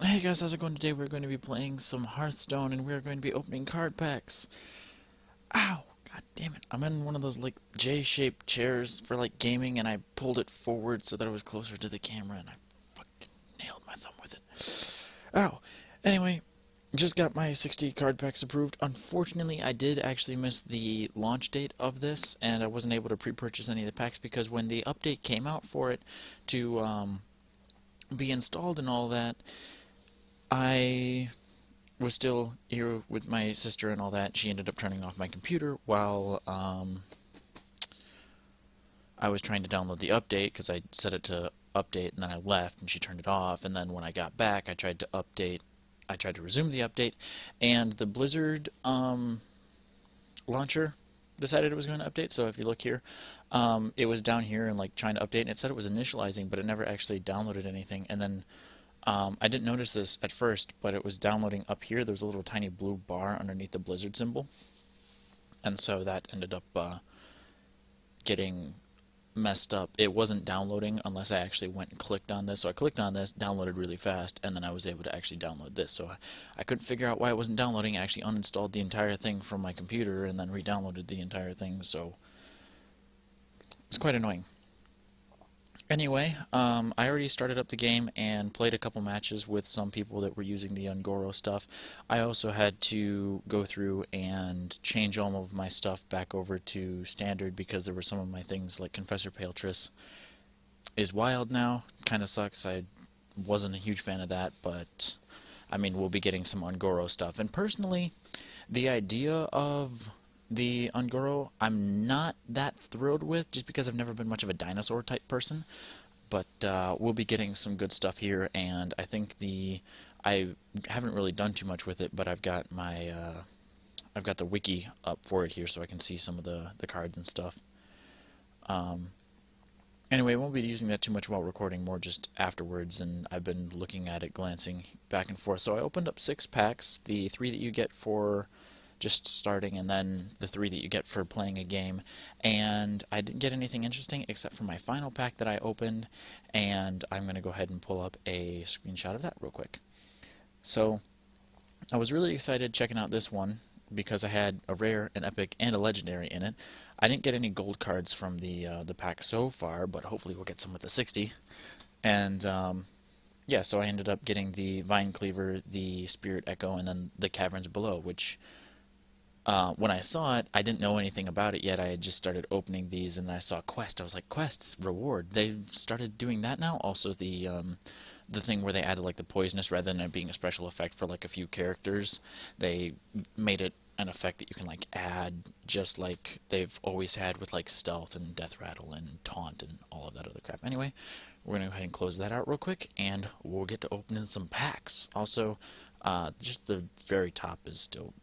Hey guys, how's it going today? We're going to be playing some Hearthstone and we're going to be opening card packs. Ow! God damn it. I'm in one of those like J-shaped chairs for like gaming and I pulled it forward so that it was closer to the camera and I fucking nailed my thumb with it. Ow! Anyway, just got my 60 card packs approved. Unfortunately, I did actually miss the launch date of this and I wasn't able to pre-purchase any of the packs because when the update came out for it to be installed and all that, I was still here with my sister and all that. She ended up turning off my computer while I was trying to download the update because I set it to update and then I left and she turned it off. And then when I got back, I tried to update. I tried to resume the update, and the Blizzard launcher decided it was going to update. So if you look here, it was down here and like trying to update, and it said it was initializing, but it never actually downloaded anything. And then I didn't notice this at first, but it was downloading up here. There was a little tiny blue bar underneath the Blizzard symbol, and so that ended up getting messed up. It wasn't downloading unless I actually went and clicked on this. So I clicked on this, downloaded really fast, and then I was able to actually download this. So I couldn't figure out why it wasn't downloading. I actually uninstalled the entire thing from my computer and then re-downloaded the entire thing. So it's quite annoying. Anyway, I already started up the game and played a couple matches with some people that were using the Ungoro stuff. I also had to go through and change all of my stuff back over to standard because there were some of my things like Confessor Paletriss is wild now. Kind of sucks. I wasn't a huge fan of that, but I mean, we'll be getting some Ungoro stuff. And personally, the idea of the Ungoro, I'm not that thrilled with, just because I've never been much of a dinosaur type person. But we'll be getting some good stuff here, and I think I haven't really done too much with it, but I've got the wiki up for it here, so I can see some of the cards and stuff. Um, Anyway, I won't be using that too much while recording, more just afterwards, and I've been looking at it, glancing back and forth. So I opened up 6 packs, the 3 that you get for just starting, and then the 3 that you get for playing a game. And I didn't get anything interesting except for my final pack that I opened, and I'm going to go ahead and pull up a screenshot of that real quick. So I was really excited checking out this one because I had a rare, an epic, and a legendary in it. I didn't get any gold cards from the pack so far, but hopefully we'll get some with the 60. And yeah, so I ended up getting the Vine Cleaver, the Spirit Echo, and then the Caverns Below, which when I saw it, I didn't know anything about it yet. I had just started opening these, and I saw Quest. I was like, Quest, reward. They've started doing that now. Also, the thing where they added like the poisonous rather than it being a special effect for like a few characters, they made it an effect that you can like add just like they've always had with like stealth and death rattle and taunt and all of that other crap. Anyway, we're gonna go ahead and close that out real quick, and we'll get to opening some packs. Also, just the very top is still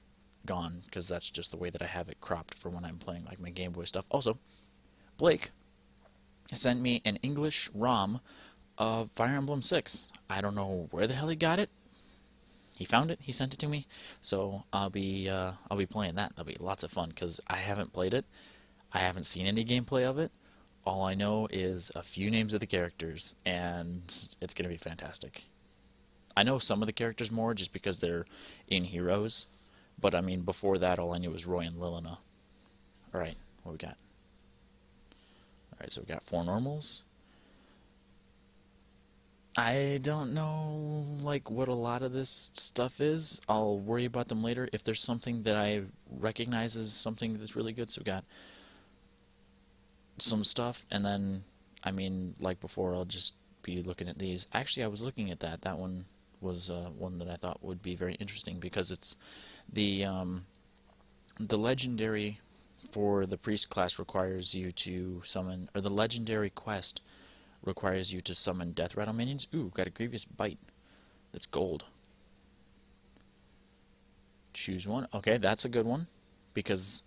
gone because that's just the way that I have it cropped for when I'm playing like my Game Boy stuff. Also, Blake sent me an English ROM of Fire Emblem 6. I don't know where the hell he got it. He found it. He sent it to me. So I'll be playing that. That'll be lots of fun because I haven't played it. I haven't seen any gameplay of it. All I know is a few names of the characters, and it's gonna be fantastic. I know some of the characters more just because they're in Heroes, but I mean before that, all I knew was Roy and Lilina. All right, what we got? All right, so we got 4 normals. I don't know like what a lot of this stuff is. I'll worry about them later if there's something that I recognize as something that's really good. So we got some stuff, and then I mean like before, I'll just be looking at these. Actually, I was looking at that. That one was one that I thought would be very interesting because it's the legendary for the priest class requires you to summon, or the legendary quest requires you to summon death rattle minions. Ooh, got a grievous bite. That's gold. Choose one. Okay, that's a good one because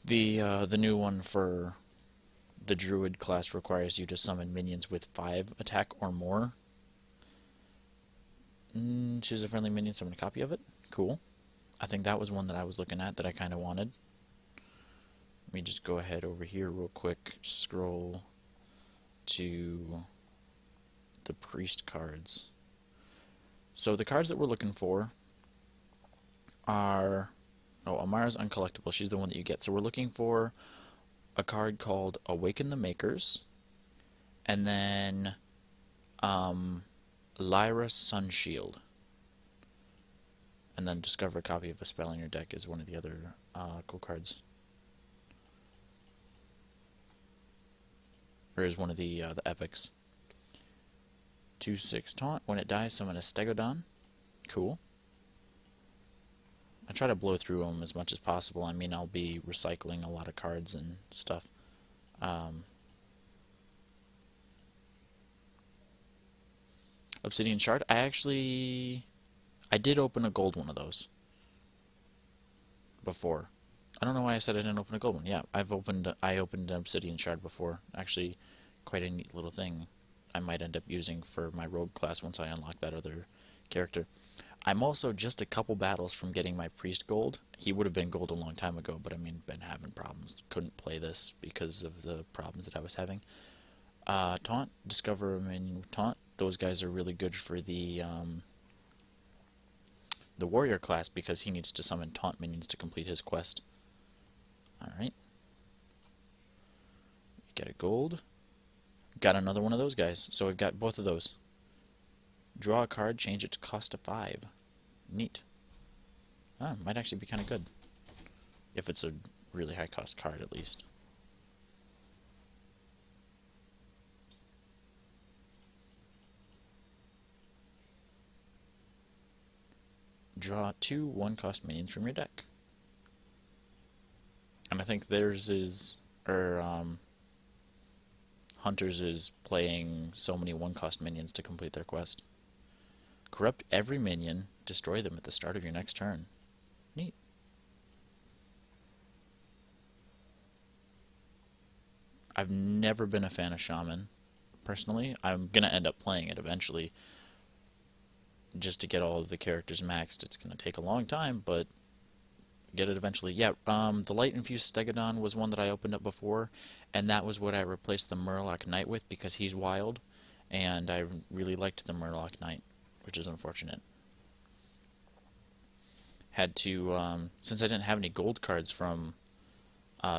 the new one for the druid class requires you to summon minions with 5 attack or more. Choose a friendly minion, summon a copy of it. Cool. I think that was one that I was looking at that I kind of wanted. Let me just go ahead over here real quick, scroll to the priest cards. So the cards that we're looking for are... Oh, Amara's uncollectible. She's the one that you get. So we're looking for a card called Awaken the Makers, and then Lyra Sunshield. And then discover a copy of a spell in your deck is one of the other cool cards. Or is one of the epics. 2/6 taunt. When it dies, summon a Stegodon. Cool. I try to blow through them as much as possible. I mean, I'll be recycling a lot of cards and stuff. Obsidian Shard. I did open a gold one of those before. I don't know why I said I didn't open a gold one. Yeah, I opened an Obsidian Shard before. Actually, quite a neat little thing I might end up using for my rogue class once I unlock that other character. I'm also just a couple battles from getting my priest gold. He would have been gold a long time ago, but I mean, been having problems. Couldn't play this because of the problems that I was having. Taunt, discover a minion with taunt. Those guys are really good for the warrior class because he needs to summon taunt minions to complete his quest. Alright. Get a gold. Got another one of those guys. So we've got both of those. Draw a card, change its cost to 5. Neat. Might actually be kind of good. If it's a really high cost card, at least. Draw 2 1-cost minions from your deck. And I think theirs is... Hunter's is playing so many 1-cost minions to complete their quest. Corrupt every minion, destroy them at the start of your next turn. Neat. I've never been a fan of Shaman, personally. I'm going to end up playing it eventually. Just to get all of the characters maxed, it's going to take a long time, but get it eventually. Yeah, the Light-Infused Stegodon was one that I opened up before, and that was what I replaced the Murloc Knight with because he's wild, and I really liked the Murloc Knight, which is unfortunate. Had to, since I didn't have any gold cards from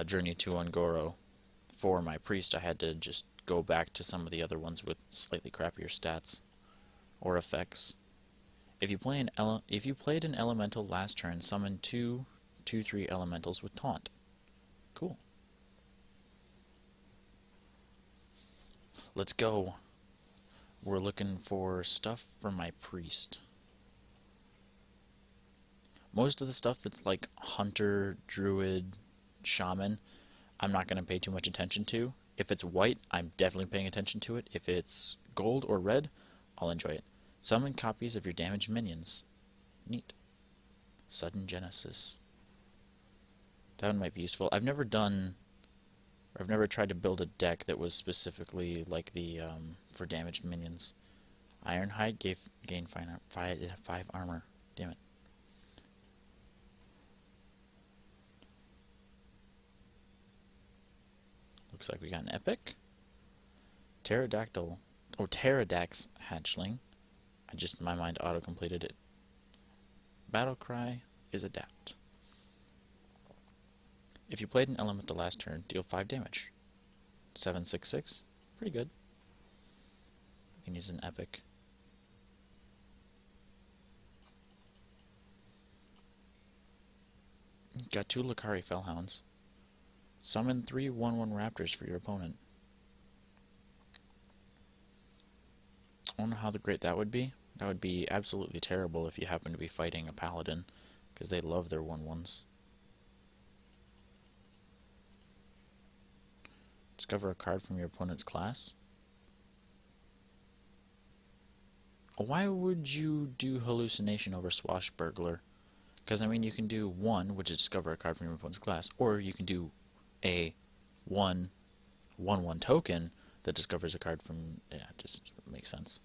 Journey to Ungoro for my priest, I had to just go back to some of the other ones with slightly crappier stats or effects. If you played an elemental last turn, summon 2/3 elementals with taunt. Cool. Let's go. We're looking for stuff for my priest. Most of the stuff that's like hunter, druid, shaman, I'm not going to pay too much attention to. If it's white, I'm definitely paying attention to it. If it's gold or red, I'll enjoy it. Summon copies of your damaged minions. Neat. Sudden Genesis. That one might be useful. I've never tried to build a deck that was specifically like the for damaged minions. Ironhide gained 5 armor. Damn it. Looks like we got an epic. Pterodactyl. Oh, Pterodax hatchling. In my mind, auto-completed it. Battle cry is adapt. If you played an elemental last turn, deal 5 damage. 7/6/6. Pretty good. You can use an epic. Got 2 Lucari Fellhounds. Summon 3 1/1 raptors for your opponent. I don't know how great that would be. That would be absolutely terrible if you happen to be fighting a paladin, because they love their 1/1s. Discover a card from your opponent's class. Why would you do hallucination over Swashbuckler? Because, I mean, you can do 1, which is discover a card from your opponent's class, or you can do a 1/1 token that discovers a card from... Yeah, it just makes sense.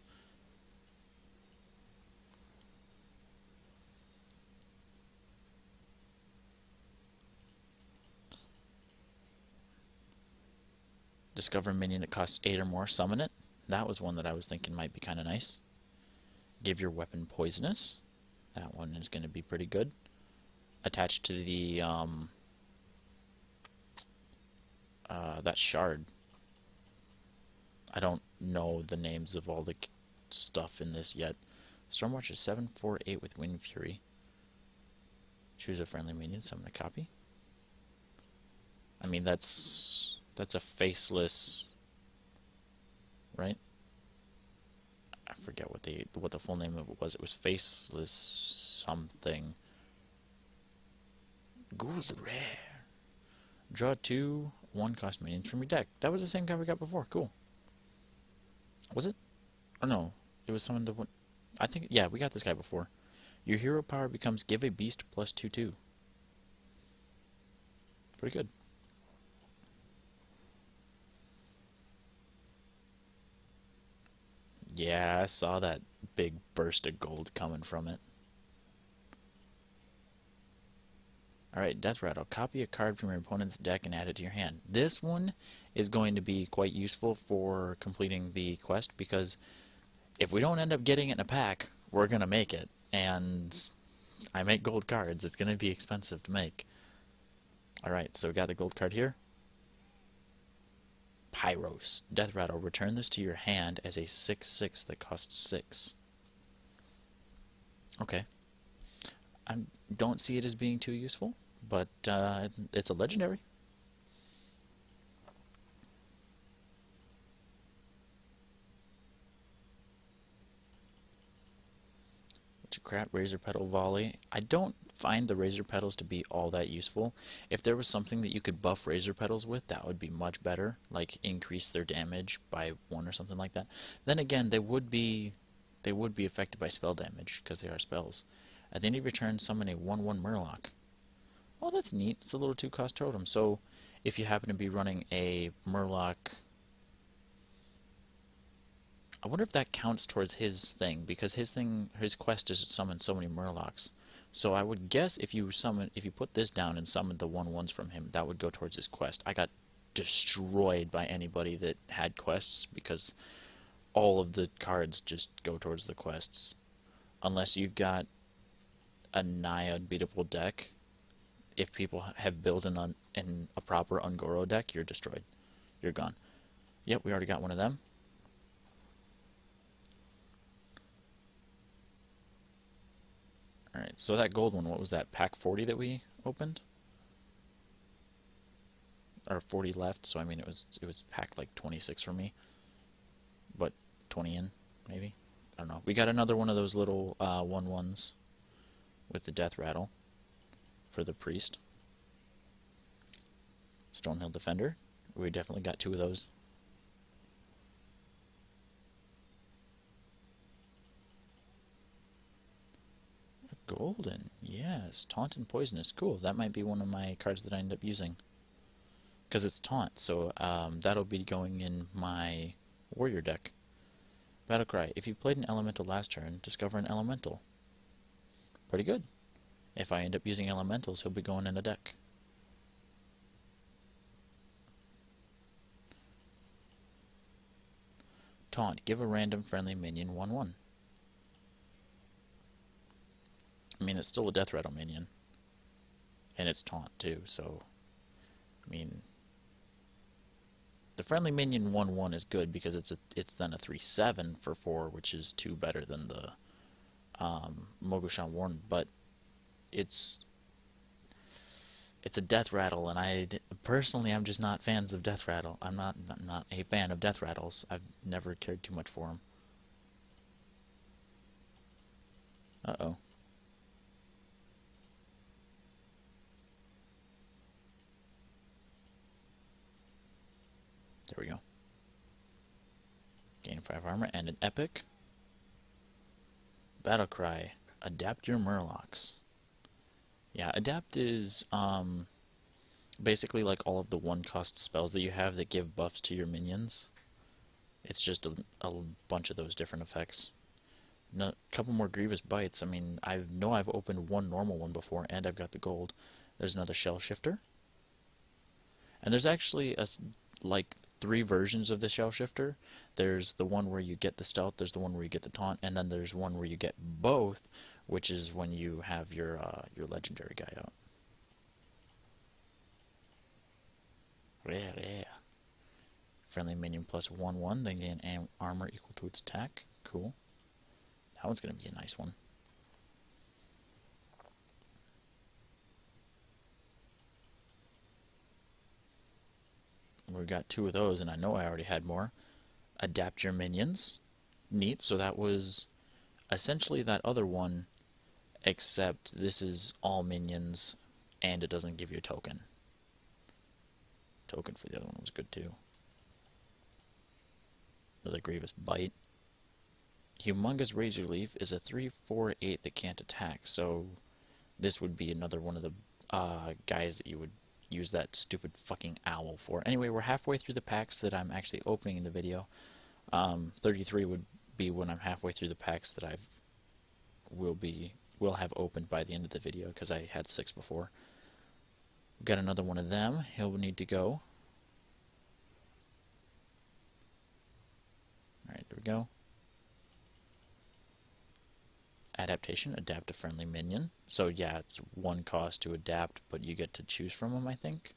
Discover a minion that costs 8 or more, summon it. That was one that I was thinking might be kind of nice. Give your weapon poisonous. That one is going to be pretty good. Attached to the that shard. I don't know the names of all the stuff in this yet. Stormwatch is 748 with Wind Fury. Choose a friendly minion, summon a copy. I mean, that's a faceless, right? I forget what the full name of it was. It was faceless something. Gold rare. Draw 2 1-cost minions from your deck. That was the same guy we got before. Cool. Was it? Or no? It was someone that. I think, yeah, we got this guy before. Your hero power becomes give a beast plus 2/2. Pretty good. Yeah, I saw that big burst of gold coming from it. Alright, Death Rattle. Copy a card from your opponent's deck and add it to your hand. This one is going to be quite useful for completing the quest because if we don't end up getting it in a pack, we're going to make it. And I make gold cards. It's going to be expensive to make. Alright, so we got the gold card here. Pyros. Death Rattle. Return this to your hand as a 6/6 that costs 6. Okay. I don't see it as being too useful, but it's a legendary. Crap, Razor Petal Volley. I don't find the Razor Petals to be all that useful. If there was something that you could buff Razor Petals with, that would be much better. Like increase their damage by 1 or something like that. Then again, they would be affected by spell damage because they are spells. At the end of your turn, summon a 1/1 Murloc. Oh, that's neat. It's a little 2-cost totem. So if you happen to be running a Murloc, I wonder if that counts towards his thing, because his quest is to summon so many Murlocs. So I would guess if you put this down and summon the 1/1s from him, that would go towards his quest. I got destroyed by anybody that had quests because all of the cards just go towards the quests. Unless you've got a nigh unbeatable deck, if people have built in a proper Ungoro deck, you're destroyed. You're gone. Yep, we already got one of them. Alright, so that gold one, what was that, pack 40 that we opened? Or 40 left, so I mean it was packed like 26 for me. But 20 in, maybe? I don't know. We got another one of those little 1/1s with the Death Rattle for the Priest. Stonehill Defender. We definitely got 2 of those. Golden, yes. Taunt and Poisonous. Cool. That might be one of my cards that I end up using. Because it's Taunt, so that'll be going in my Warrior deck. Battlecry. If you played an Elemental last turn, discover an Elemental. Pretty good. If I end up using Elementals, he'll be going in a deck. Taunt. Give a random friendly minion 1/1. I mean, it's still a Death Rattle minion. And it's Taunt, too, so... I mean... The friendly minion 1/1 is good because it's then a 3/7 for 4, which is 2 better than the Mogushan Warden, but it's a Death Rattle, and personally I'm just not fans of Death Rattle. I'm not a fan of Death Rattles. I've never cared too much for them. Uh-oh. There we go. Gain 5 armor and an epic. Battlecry. Adapt your Murlocs. Yeah, Adapt is basically like all of the 1-cost spells that you have that give buffs to your minions. It's just a bunch of those different effects. A couple more Grievous Bites. I mean, I know I've opened one normal one before, and I've got the gold. There's another Shell Shifter. And there's actually like 3 versions of the Shell Shifter. There's the one where you get the stealth, there's the one where you get the taunt, and then there's one where you get both, which is when you have your legendary guy out. Yeah, yeah. Friendly minion plus 1/1, then gain armor equal to its attack. Cool. That one's gonna be a nice one. We got 2 of those, and I know I already had more. Adapt your minions. Neat. So that was essentially that other one, except this is all minions, and it doesn't give you a token. Token for the other one was good too. Another Grievous Bite. Humongous Razor Leaf is a 3/4/8 that can't attack, so this would be another one of the guys that you would use that stupid fucking owl for. Anyway, we're halfway through the packs that I'm actually opening in the video. 33 would be when I'm halfway through the packs that will have opened by the end of the video, because I had 6 before. Got another one of them. He'll need to go. Alright, there we go. Adaptation, adapt a friendly minion. So yeah, it's 1 cost to adapt, but you get to choose from them, I think.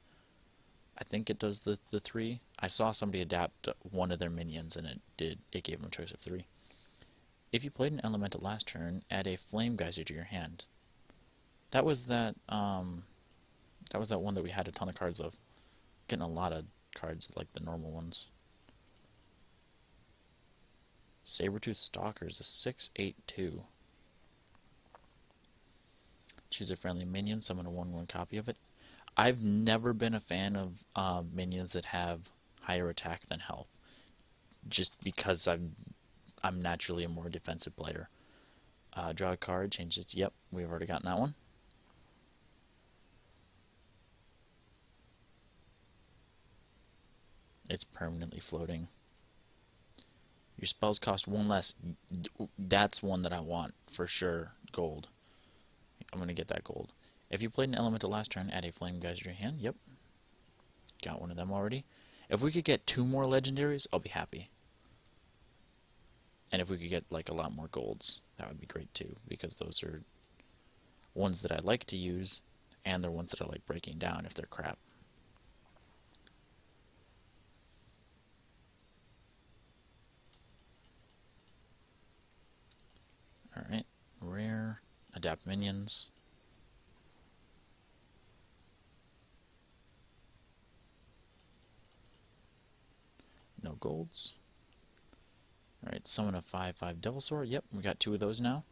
I think it does the 3. I saw somebody adapt one of their minions, and it gave them a choice of 3. If you played an elemental last turn, add a flame geyser to your hand. That was that one that we had a ton of cards of. Getting a lot of cards like the normal ones. Sabertooth Stalker is a 6/8/2. Choose a friendly minion, summon a 1/1 copy of it. I've never been a fan of minions that have higher attack than health, just because I'm naturally a more defensive player. Draw a card, change it. Yep, we've already gotten that one. It's permanently floating. Your spells cost 1 less. That's one that I want for sure. Gold. I'm gonna get that gold. If you played an elemental last turn, add a flame geyser to your hand. Yep. Got one of them already. If we could get 2 more legendaries, I'll be happy. And if we could get like a lot more golds, that would be great too, because those are ones that I like to use, and they're ones that I like breaking down if they're crap. Alright, rare, adapt minions. No golds. Alright, summon a 5/5 Devil Sword. Yep, we got 2 of those now.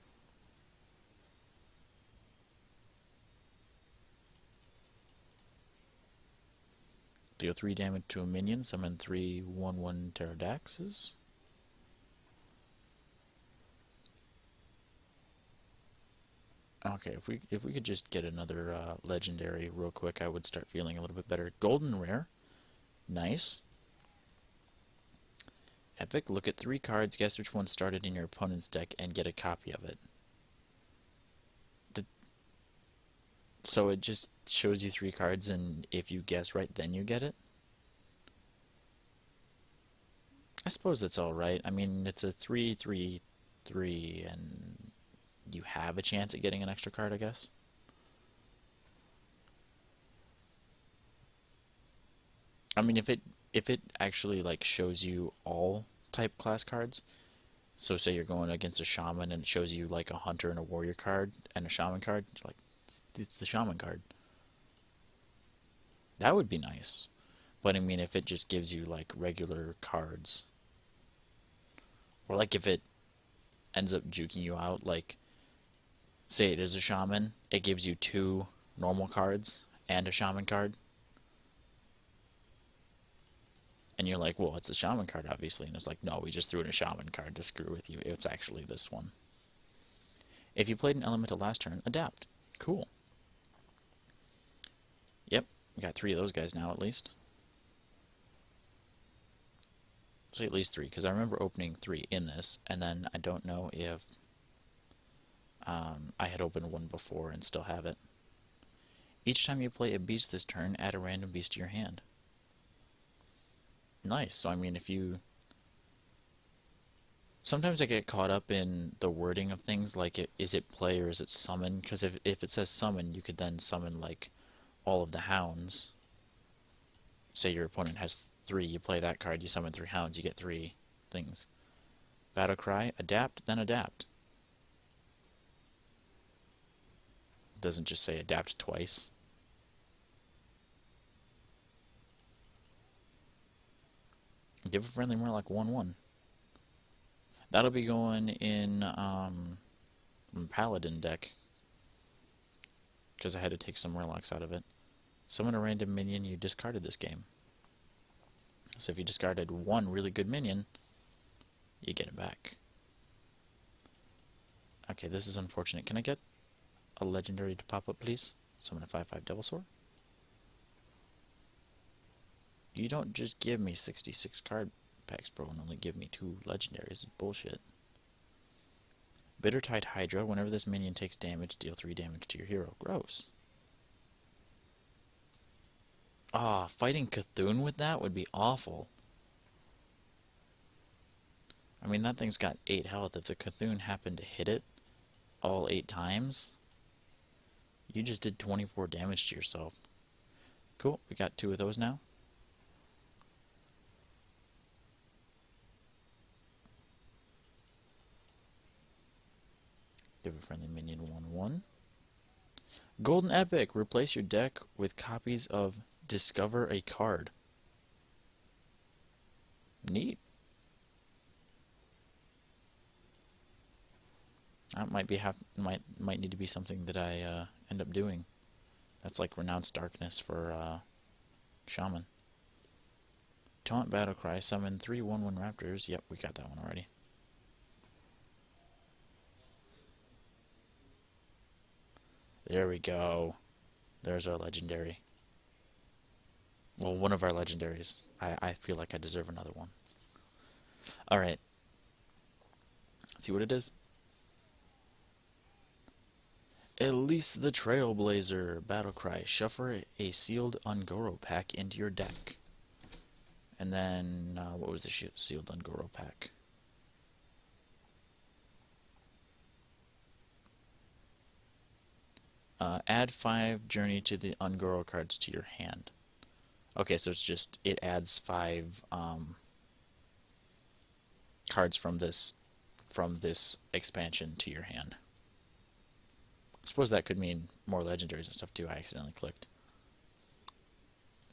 Deal 3 damage to a minion, summon 3 1/1 Pterodaxes. Okay, if we could just get another legendary real quick, I would start feeling a little bit better. Golden rare. Nice. Epic, look at 3 cards, guess which one started in your opponent's deck, and get a copy of it. So it just shows you 3 cards, and if you guess right, then you get it? I suppose it's alright. I mean, it's a 3/3/3, and you have a chance at getting an extra card, I guess. I mean, if it actually like shows you all type class cards, so say you're going against a shaman and it shows you like a hunter and a warrior card and a shaman card, you're like, it's the shaman card. That would be nice. But I mean, if it just gives you like regular cards, or like if it ends up juking you out, like say it is a shaman, it gives you 2 normal cards and a shaman card. And you're like, well, it's a shaman card, obviously. And it's like, no, we just threw in a shaman card to screw with you. It's actually this one. If you played an elemental last turn, adapt. Cool. Yep, we got 3 of those guys now, at least. Say at least 3, because I remember opening 3 in this, and then I don't know if I had opened 1 before and still have it. Each time you play a beast this turn, add a random beast to your hand. Nice. So I mean, if you Sometimes I get caught up in the wording of things, like is it play or is it summon? Because if it says summon, you could then summon like all of the hounds. Say your opponent has three, you play that card, you summon three hounds, you get three things. Battle cry, adapt, then adapt. It doesn't just say adapt twice. Give a friendly Murloc 1/1. That'll be going in Paladin deck, because I had to take some Murlocs out of it. Summon a random minion you discarded this game. So if you discarded one really good minion, you get it back. Okay, this is unfortunate. Can I get a legendary to pop up, please? Summon a 5/5 Devilsaur. You don't just give me 66 card packs, bro, and only give me 2 legendaries. It's bullshit. Bittertide Hydra. Whenever this minion takes damage, deal 3 damage to your hero. Gross. Ah, fighting Cthulhu with that would be awful. I mean, that thing's got 8 health. If the Cthulhu happened to hit it all 8 times, you just did 24 damage to yourself. Cool, we got 2 of those now. Give a friendly minion 1/1. Golden Epic. Replace your deck with copies of Discover a Card. Neat. That might need to be something that I end up doing. That's like Renounced Darkness for Shaman. Taunt Battlecry. Summon 3 1/1 Raptors. Yep, we got that one already. There we go. There's our legendary. Well, one of our legendaries. I feel like I deserve another one. Alright. Let's see what it is. Elise the Trailblazer. Battlecry. Shuffle a sealed Ungoro pack into your deck. And then, what was the sealed Ungoro pack? Add 5 Journey to the Ungoro cards to your hand. Okay, so it's just, it adds 5 cards from this expansion to your hand. I suppose that could mean more legendaries and stuff too. I accidentally clicked.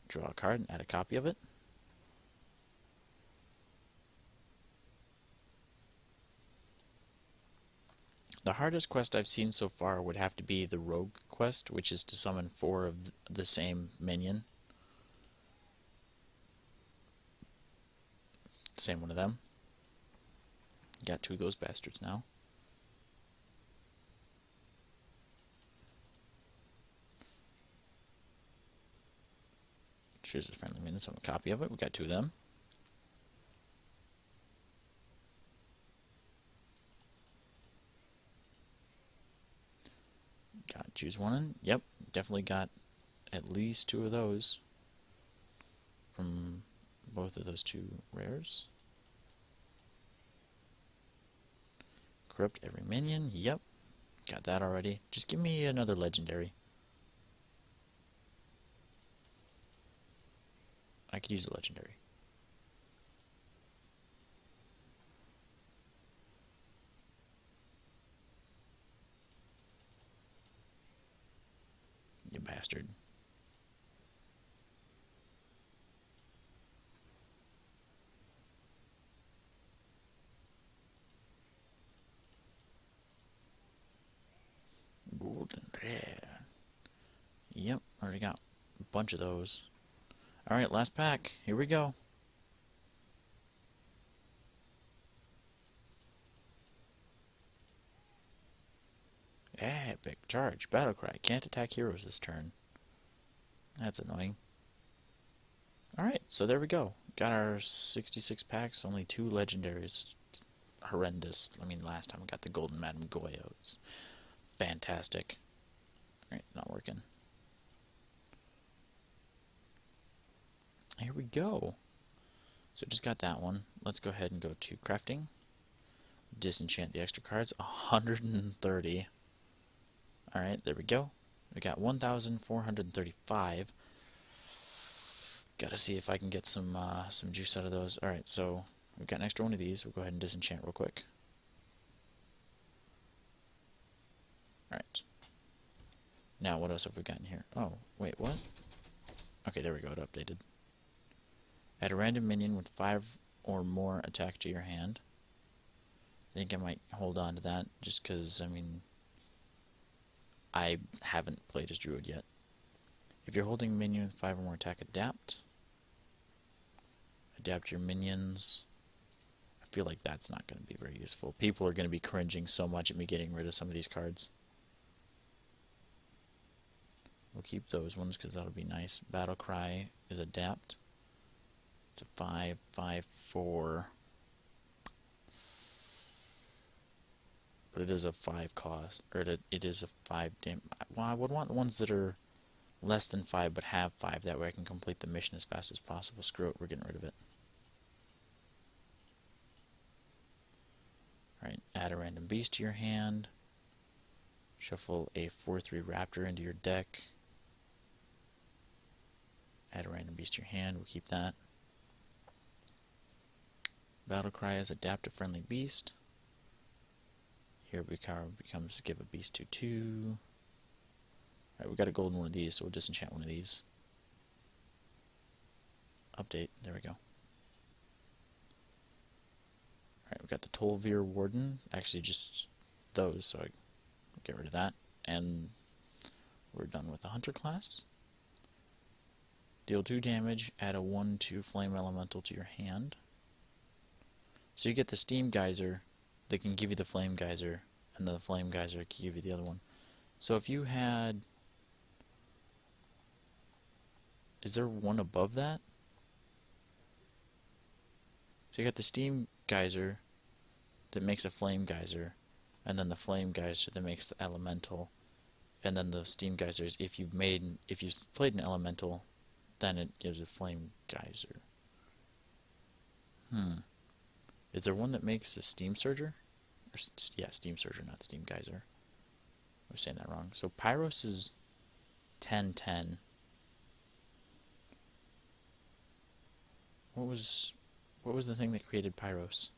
Draw a card and add a copy of it. The hardest quest I've seen so far would have to be the Rogue quest, which is to summon 4 of the same minion. Same one of them. Got 2 of those bastards now. Choose a friendly minion, summon a copy of it. We got 2 of them. Got choose one. Yep, definitely got at least 2 of those from both of those 2 rares. Corrupt every minion. Yep, got that already. Just give me another legendary. I could use a legendary. You bastard. Golden rare. Yep, already got a bunch of those. Alright, last pack. Here we go. Epic charge. Battlecry. Can't attack heroes this turn. That's annoying. Alright, so there we go. Got our 66 packs, only 2 legendaries. Horrendous. I mean, last time we got the Golden Madame Goya. It was fantastic. Alright, not working. Here we go. So just got that one. Let's go ahead and go to crafting. Disenchant the extra cards. 130. Alright, there we go. We got 1,435. Gotta see if I can get some juice out of those. Alright, so we've got an extra one of these. We'll go ahead and disenchant real quick. Alright. Now, what else have we got in here? Oh, wait, what? Okay, there we go. It updated. Add a random minion with 5 or more attack to your hand. I think I might hold on to that just because, I mean, I haven't played as Druid yet. If you're holding a minion with 5 or more attack, adapt. Adapt your minions. I feel like that's not going to be very useful. People are going to be cringing so much at me getting rid of some of these cards. We'll keep those ones because that'll be nice. Battle Cry is adapt. It's a 5/5/4. But it is a 5 cost, or it is a 5 dim. Well, I would want ones that are less than 5 but have 5. That way I can complete the mission as fast as possible. Screw it, we're getting rid of it. Alright, add a random beast to your hand. Shuffle a 4/3 raptor into your deck. Add a random beast to your hand, we'll keep that. Battle Cry is adapt a friendly beast. Here becomes give a beast 2/2. Alright, we got a golden one of these, so we'll disenchant one of these. Update, there we go. Alright, we got the Tolvir Warden. Actually, just those, so I get rid of that. And we're done with the Hunter class. Deal 2 damage, add a 1/2 Flame Elemental to your hand. So you get the Steam Geyser that can give you the Flame Geyser, and the Flame Geyser can give you the other one. So if you had... Is there one above that? So you got the Steam Geyser that makes a Flame Geyser, and then the Flame Geyser that makes the Elemental, and then the Steam Geysers, if you've played an Elemental, then it gives a Flame Geyser. Is there one that makes a Steam Surger? Or, yeah, Steam Surger, not Steam Geyser. I was saying that wrong. So Pyros is 10/10. What was the thing that created Pyros?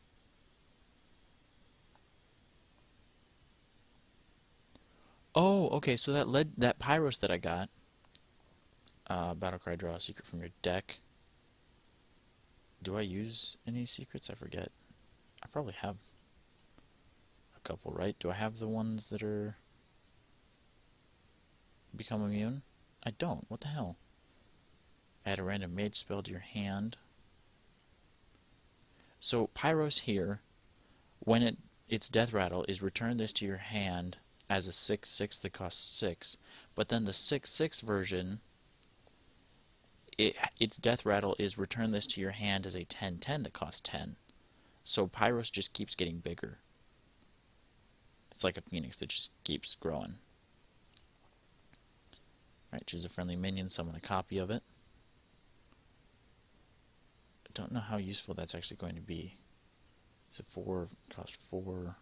Oh, okay, so that Pyros that I got, Battlecry, draw a secret from your deck. Do I use any secrets? I forget. I probably have a couple, right? Do I have the ones that are become immune? I don't. What the hell? Add a random mage spell to your hand. So Pyros here, when its death rattle is return this to your hand as a 6/6 that costs 6, but then the 6/6 version, its death rattle is return this to your hand as a 10/10 that costs 10. So Pyros just keeps getting bigger. It's like a phoenix that just keeps growing. Alright, choose a friendly minion, summon a copy of it. I don't know how useful that's actually going to be. It's a 4, cost 4.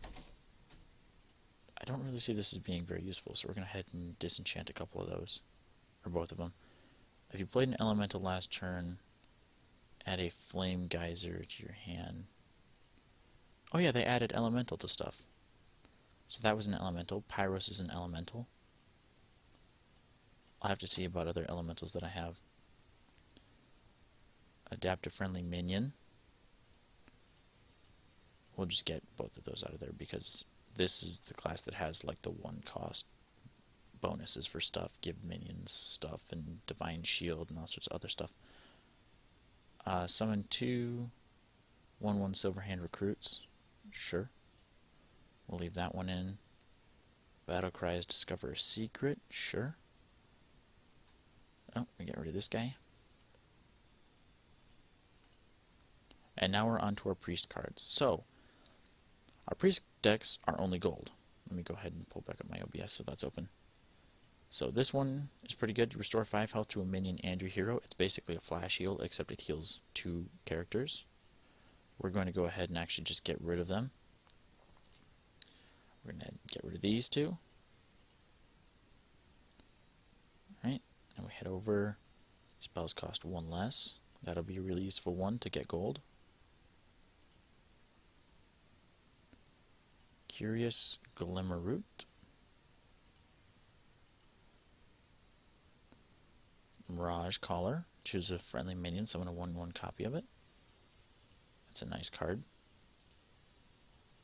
I don't really see this as being very useful, so we're going to head and disenchant a couple of those. Or both of them. If you played an elemental last turn, add a Flame Geyser to your hand. Oh yeah, they added elemental to stuff. So that was an elemental. Pyros is an elemental. I'll have to see about other elementals that I have. Adapt a friendly minion. We'll just get both of those out of there because this is the class that has like the 1 cost bonuses for stuff, give minions stuff, and Divine Shield and all sorts of other stuff. Summon 2 1/1 Silverhand recruits. Sure. We'll leave that one in. Battle Cries discover a secret. Sure. Oh, we get rid of this guy. And now we're on to our priest cards. So, our priest decks are only gold. Let me go ahead and pull back up my OBS so that's open. So this one is pretty good. Restore 5 health to a minion and your hero. It's basically a flash heal, except it heals 2 characters. we're going to go ahead and actually just get rid of them. We're going to get rid of these two. Alright, and we head over. Spells cost 1 less. That'll be a really useful one to get gold. Curious Glimmerroot. Mirage Caller. Choose a friendly minion, summon a 1/1 copy of it. That's a nice card.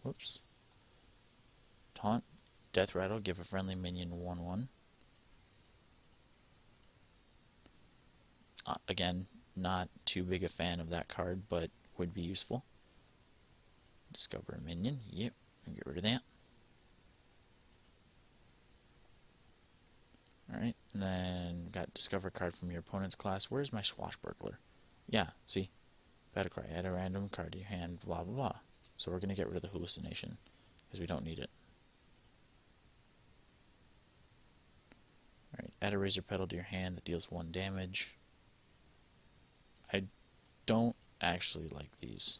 Whoops. Taunt. Death Rattle. Give a friendly minion 1/1. Again, not too big a fan of that card, but would be useful. Discover a minion. Yep. Get rid of that. Alright, and then we got discover a card from your opponent's class. Where's my Swashbuckler? Yeah, see? Battlecry. Add a random card to your hand, blah blah blah. So we're going to get rid of the hallucination, because we don't need it. Alright, add a razor petal to your hand that deals 1 damage. I don't actually like these.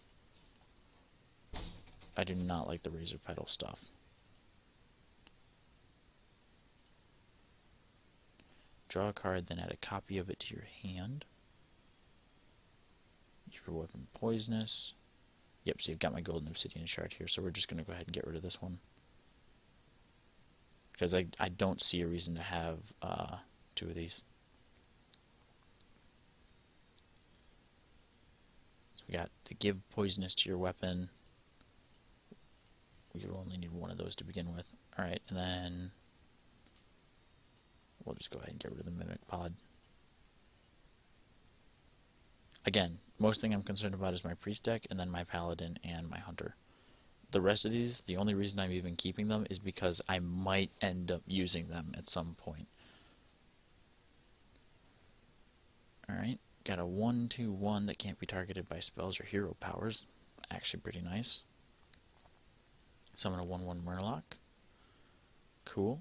I do not like the razor petal stuff. Draw a card, then add a copy of it to your hand. Your weapon poisonous. Yep, so you've got my golden obsidian shard here, so we're just going to go ahead and get rid of this one. Because I don't see a reason to have 2 of these. So we got to give poisonous to your weapon. We will only need 1 of those to begin with. Alright, and then we'll just go ahead and get rid of the Mimic Pod. Again, most thing I'm concerned about is my Priest deck, and then my Paladin and my Hunter. The rest of these, the only reason I'm even keeping them is because I might end up using them at some point. Alright, got a 1/2/1 that can't be targeted by spells or hero powers. Actually pretty nice. Summon a 1/1 Murloc. Cool.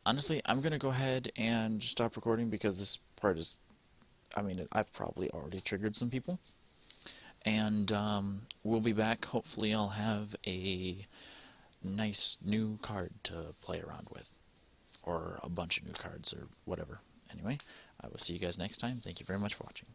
Honestly, I'm going to go ahead and stop recording because this part is, I mean, I've probably already triggered some people. And we'll be back. Hopefully I'll have a nice new card to play around with. Or a bunch of new cards or whatever. Anyway, I will see you guys next time. Thank you very much for watching.